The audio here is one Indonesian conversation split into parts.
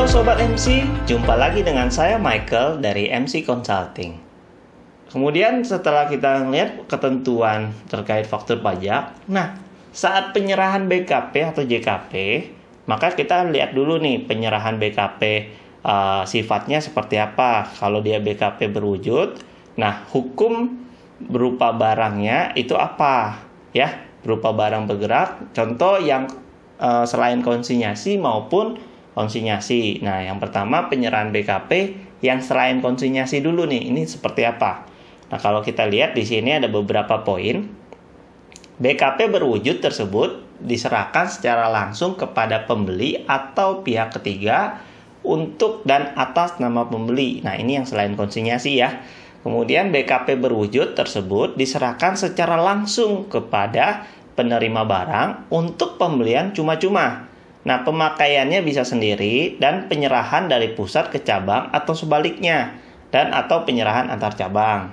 Halo Sobat MC, jumpa lagi dengan saya Michael dari MC Consulting. Kemudian setelah kita melihat ketentuan terkait faktur pajak, nah saat penyerahan BKP atau JKP, maka kita lihat dulu nih penyerahan BKP sifatnya seperti apa. Kalau dia BKP berwujud, nah hukum berupa barangnya itu apa? Ya, berupa barang bergerak, contoh yang selain konsinyasi maupun konsinyasi. Nah, yang pertama penyerahan BKP yang selain konsinyasi dulu nih. Ini seperti apa? Nah, kalau kita lihat di sini ada beberapa poin. BKP berwujud tersebut diserahkan secara langsung kepada pembeli atau pihak ketiga untuk dan atas nama pembeli. Nah, ini yang selain konsinyasi ya. Kemudian BKP berwujud tersebut diserahkan secara langsung kepada penerima barang untuk pembelian cuma-cuma. Nah, pemakaiannya bisa sendiri dan penyerahan dari pusat ke cabang atau sebaliknya, dan atau penyerahan antar cabang.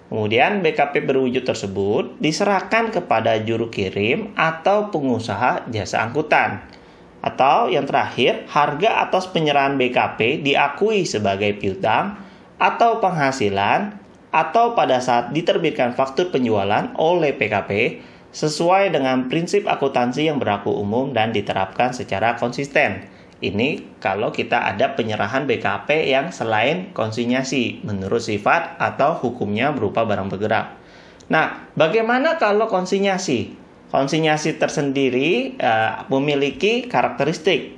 Kemudian BKP berwujud tersebut diserahkan kepada juru kirim atau pengusaha jasa angkutan. Atau yang terakhir, harga atas penyerahan BKP diakui sebagai piutang atau penghasilan atau pada saat diterbitkan faktur penjualan oleh PKP sesuai dengan prinsip akuntansi yang berlaku umum dan diterapkan secara konsisten. Ini kalau kita ada penyerahan BKP yang selain konsinyasi menurut sifat atau hukumnya berupa barang bergerak. Nah, bagaimana kalau konsinyasi? Konsinyasi tersendiri memiliki karakteristik.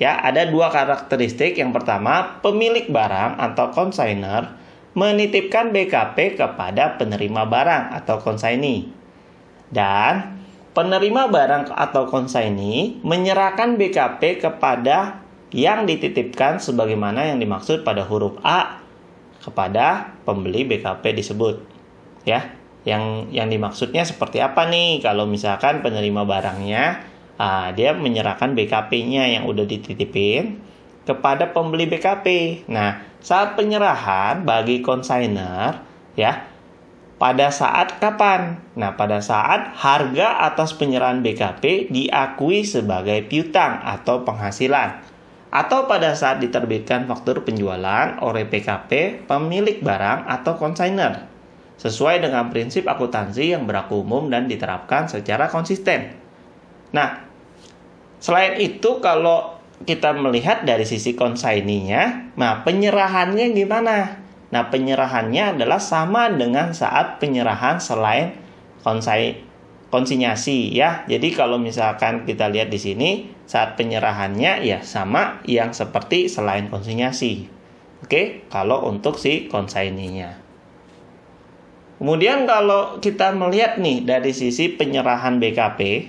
Ya, ada dua karakteristik. Yang pertama, pemilik barang atau consignor menitipkan BKP kepada penerima barang atau consignee. Dan penerima barang atau consignee menyerahkan BKP kepada yang dititipkan sebagaimana yang dimaksud pada huruf A kepada pembeli BKP disebut. Ya, yang dimaksudnya seperti apa nih? Kalau misalkan penerima barangnya dia menyerahkan BKP-nya yang udah dititipin kepada pembeli BKP. Nah, saat penyerahan bagi consignor ya, pada saat kapan? Nah, pada saat harga atas penyerahan BKP diakui sebagai piutang atau penghasilan. Atau pada saat diterbitkan faktur penjualan oleh PKP pemilik barang atau consignor. Sesuai dengan prinsip akuntansi yang berlaku umum dan diterapkan secara konsisten. Nah, selain itu kalau kita melihat dari sisi consignee-nya, nah penyerahannya gimana? Nah, penyerahannya adalah sama dengan saat penyerahan selain konsinyasi ya. Jadi kalau misalkan kita lihat di sini saat penyerahannya ya sama yang seperti selain konsinyasi. Oke, kalau untuk si konsinyenya. Kemudian kalau kita melihat nih dari sisi penyerahan BKP,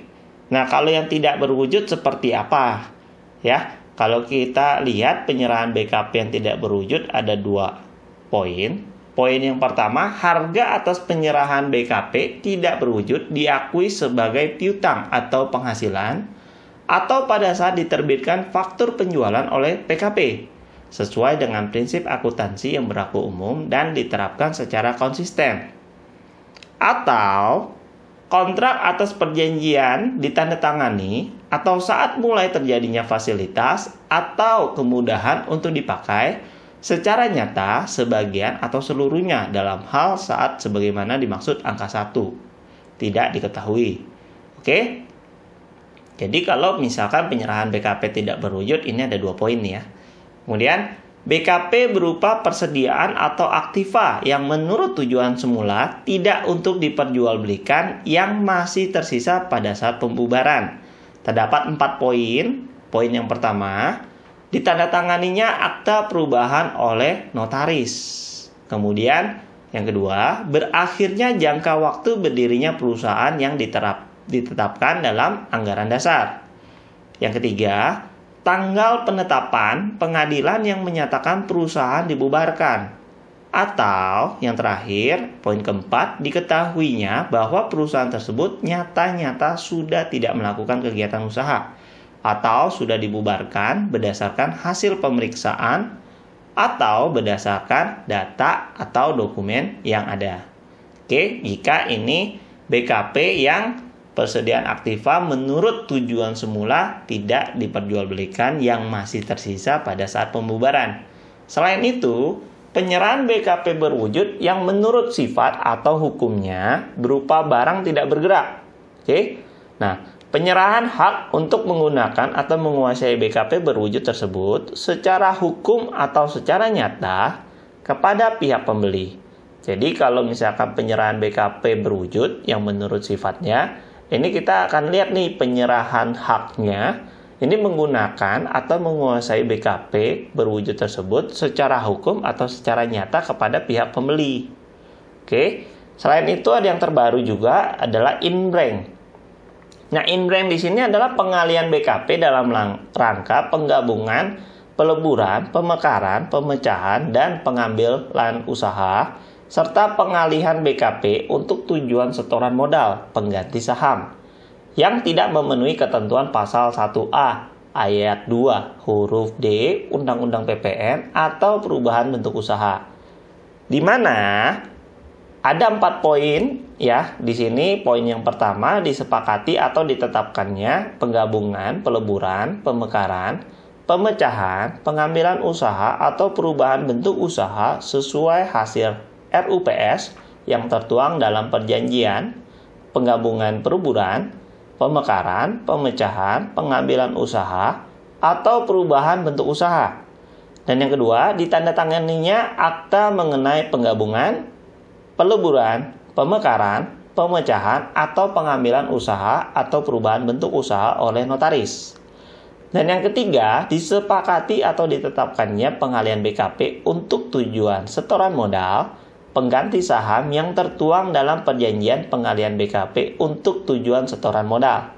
nah kalau yang tidak berwujud seperti apa? Ya, kalau kita lihat penyerahan BKP yang tidak berwujud ada dua poin. Poin yang pertama, harga atas penyerahan BKP tidak berwujud diakui sebagai piutang atau penghasilan atau pada saat diterbitkan faktur penjualan oleh PKP sesuai dengan prinsip akuntansi yang berlaku umum dan diterapkan secara konsisten. Atau kontrak atas perjanjian ditandatangani atau saat mulai terjadinya fasilitas atau kemudahan untuk dipakai secara nyata sebagian atau seluruhnya dalam hal saat sebagaimana dimaksud angka 1 tidak diketahui. Oke? Jadi kalau misalkan penyerahan BKP tidak berwujud, ini ada dua poin nih ya. Kemudian BKP berupa persediaan atau aktiva yang menurut tujuan semula tidak untuk diperjualbelikan yang masih tersisa pada saat pembubaran. Terdapat 4 poin. Poin yang pertama, ditandatanganinya akta perubahan oleh notaris. Kemudian yang kedua, berakhirnya jangka waktu berdirinya perusahaan yang ditetapkan dalam anggaran dasar. Yang ketiga, tanggal penetapan pengadilan yang menyatakan perusahaan dibubarkan. Atau yang terakhir, poin keempat, diketahuinya bahwa perusahaan tersebut nyata-nyata sudah tidak melakukan kegiatan usaha atau sudah dibubarkan berdasarkan hasil pemeriksaan atau berdasarkan data atau dokumen yang ada. Oke, jika ini BKP yang persediaan aktiva menurut tujuan semula tidak diperjualbelikan yang masih tersisa pada saat pembubaran. Selain itu, penyerahan BKP berwujud yang menurut sifat atau hukumnya berupa barang tidak bergerak. Oke. Nah, penyerahan hak untuk menggunakan atau menguasai BKP berwujud tersebut secara hukum atau secara nyata kepada pihak pembeli. Jadi kalau misalkan penyerahan BKP berwujud yang menurut sifatnya, ini kita akan lihat nih penyerahan haknya ini menggunakan atau menguasai BKP berwujud tersebut secara hukum atau secara nyata kepada pihak pembeli. Oke. Selain itu ada yang terbaru juga adalah in-bank. Nah, in-bank di sini adalah pengalihan BKP dalam rangka penggabungan, peleburan, pemekaran, pemecahan, dan pengambilan usaha serta pengalihan BKP untuk tujuan setoran modal pengganti saham yang tidak memenuhi ketentuan pasal 1A ayat 2 huruf D Undang-Undang PPN atau perubahan bentuk usaha. Di mana ada 4 poin ya. Di sini poin yang pertama disepakati atau ditetapkannya penggabungan, peleburan, pemekaran, pemecahan, pengambilan usaha atau perubahan bentuk usaha sesuai hasil RUPS yang tertuang dalam perjanjian, penggabungan peruburan, pemekaran, pemecahan, pengambilan usaha, atau perubahan bentuk usaha. Dan yang kedua, ditandatanganinya akta mengenai penggabungan, peleburan, pemekaran, pemecahan, atau pengambilan usaha atau perubahan bentuk usaha oleh notaris. Dan yang ketiga, disepakati atau ditetapkannya pengalihan BKP untuk tujuan setoran modal, pengganti saham yang tertuang dalam perjanjian pengalihan BKP untuk tujuan setoran modal.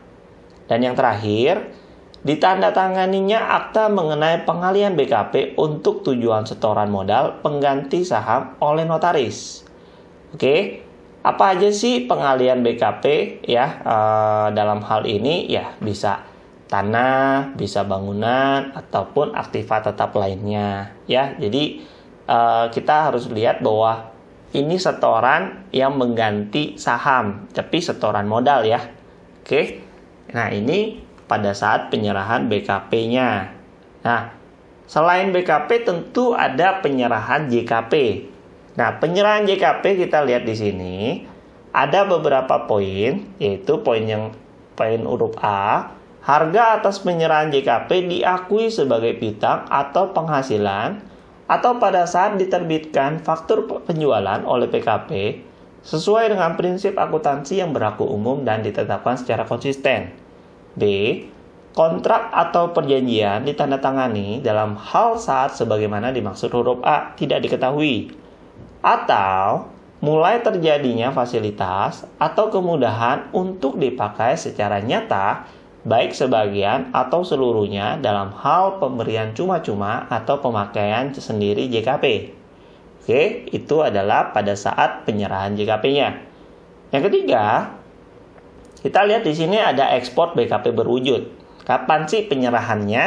Dan yang terakhir, ditandatanganinya akta mengenai pengalihan BKP untuk tujuan setoran modal pengganti saham oleh notaris. Oke, apa aja sih pengalihan BKP ya? Dalam hal ini ya bisa tanah, bisa bangunan, ataupun aktiva tetap lainnya ya. Jadi kita harus lihat bahwa ini setoran yang mengganti saham, tapi setoran modal ya. Oke. Nah, ini pada saat penyerahan BKP-nya. Nah, selain BKP tentu ada penyerahan JKP. Nah, penyerahan JKP kita lihat di sini ada beberapa poin, yaitu poin huruf A, harga atas penyerahan JKP diakui sebagai piutang atau penghasilan atau pada saat diterbitkan faktur penjualan oleh PKP sesuai dengan prinsip akuntansi yang berlaku umum dan ditetapkan secara konsisten. B. Kontrak atau perjanjian ditandatangani dalam hal saat sebagaimana dimaksud huruf A tidak diketahui, atau mulai terjadinya fasilitas atau kemudahan untuk dipakai secara nyata baik sebagian atau seluruhnya dalam hal pemberian cuma-cuma atau pemakaian sendiri JKP. Oke, itu adalah pada saat penyerahan JKP-nya. Yang ketiga, kita lihat di sini ada ekspor BKP berwujud. Kapan sih penyerahannya?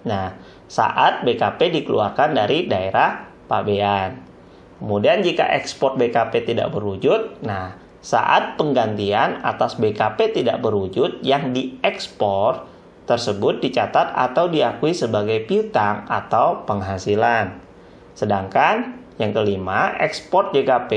Nah, saat BKP dikeluarkan dari daerah pabean. Kemudian jika ekspor BKP tidak berwujud, nah saat penggantian atas BKP tidak berwujud yang diekspor tersebut dicatat atau diakui sebagai piutang atau penghasilan. Sedangkan yang kelima, ekspor JKP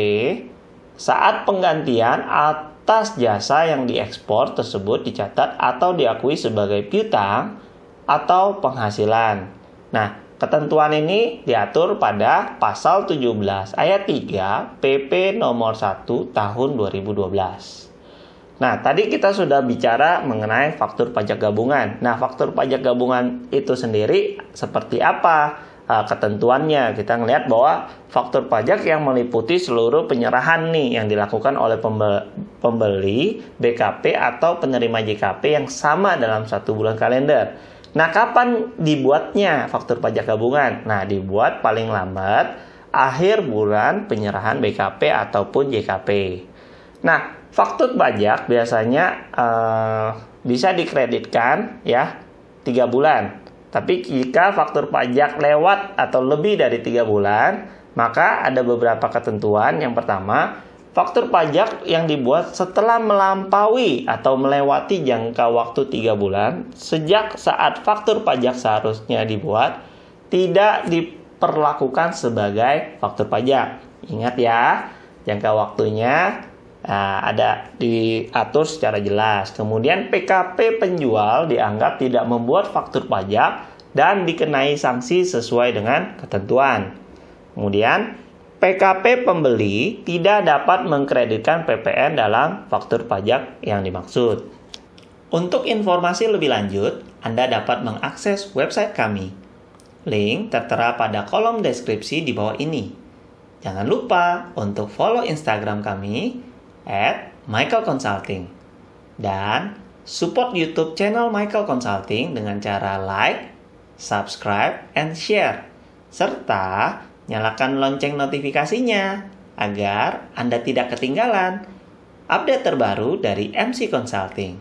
saat penggantian atas jasa yang diekspor tersebut dicatat atau diakui sebagai piutang atau penghasilan. Nah, ketentuan ini diatur pada pasal 17 ayat 3 PP nomor 1 tahun 2012. Nah, tadi kita sudah bicara mengenai faktur pajak gabungan. Nah, faktur pajak gabungan itu sendiri seperti apa ketentuannya? Kita ngelihat bahwa faktur pajak yang meliputi seluruh penyerahan nih yang dilakukan oleh pembeli BKP atau penerima JKP yang sama dalam 1 bulan kalender. Nah, kapan dibuatnya faktur pajak gabungan? Nah, dibuat paling lambat akhir bulan penyerahan BKP ataupun JKP. Nah, faktur pajak biasanya bisa dikreditkan ya 3 bulan. Tapi jika faktur pajak lewat atau lebih dari 3 bulan, maka ada beberapa ketentuan. Yang pertama, faktur pajak yang dibuat setelah melampaui atau melewati jangka waktu 3 bulan sejak saat faktur pajak seharusnya dibuat tidak diperlakukan sebagai faktur pajak. Ingat ya, jangka waktunya ada diatur secara jelas. Kemudian PKP penjual dianggap tidak membuat faktur pajak dan dikenai sanksi sesuai dengan ketentuan. Kemudian PKP pembeli tidak dapat mengkreditkan PPN dalam faktur pajak yang dimaksud. Untuk informasi lebih lanjut, Anda dapat mengakses website kami. Link tertera pada kolom deskripsi di bawah ini. Jangan lupa untuk follow Instagram kami @michaelconsulting dan support YouTube channel Michael Consulting dengan cara like, subscribe, and share, serta nyalakan lonceng notifikasinya agar Anda tidak ketinggalan update terbaru dari MC Consulting.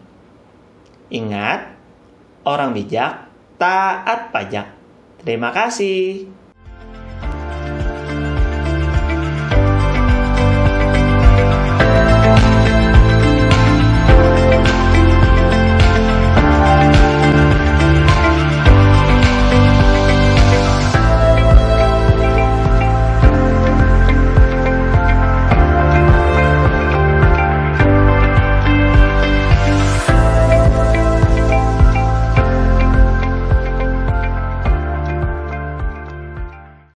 Ingat, orang bijak taat pajak. Terima kasih.